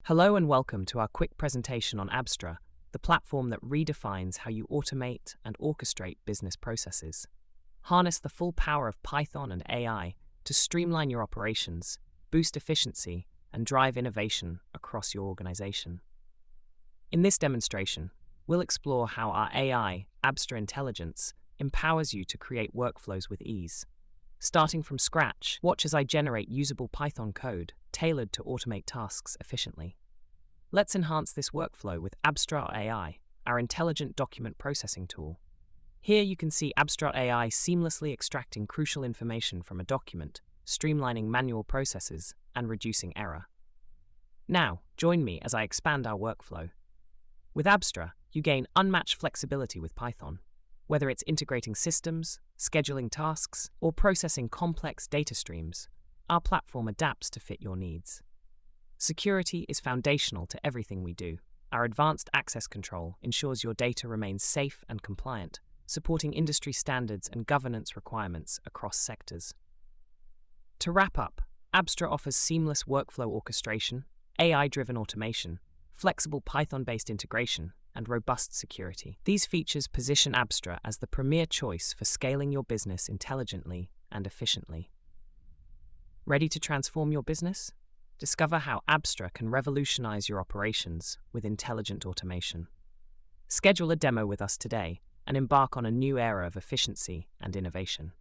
Hello and welcome to our quick presentation on Abstra, the platform that redefines how you automate and orchestrate business processes. Harness the full power of Python and AI to streamline your operations, boost efficiency, and drive innovation across your organization. In this demonstration, we'll explore how our AI, Abstra Intelligence, empowers you to create workflows with ease. Starting from scratch, watch as I generate usable Python code tailored to automate tasks efficiently. Let's enhance this workflow with Abstra.ai, our intelligent document processing tool. Here you can see Abstra.ai seamlessly extracting crucial information from a document, streamlining manual processes, and reducing error. Now, join me as I expand our workflow. With Abstra, you gain unmatched flexibility with Python. Whether it's integrating systems, scheduling tasks, or processing complex data streams, our platform adapts to fit your needs. Security is foundational to everything we do. Our advanced access control ensures your data remains safe and compliant, supporting industry standards and governance requirements across sectors. To wrap up, Abstra offers seamless workflow orchestration, AI-driven automation, flexible Python-based integration, and robust security. These features position Abstra as the premier choice for scaling your business intelligently and efficiently. Ready to transform your business? Discover how Abstra can revolutionize your operations with intelligent automation. Schedule a demo with us today and embark on a new era of efficiency and innovation.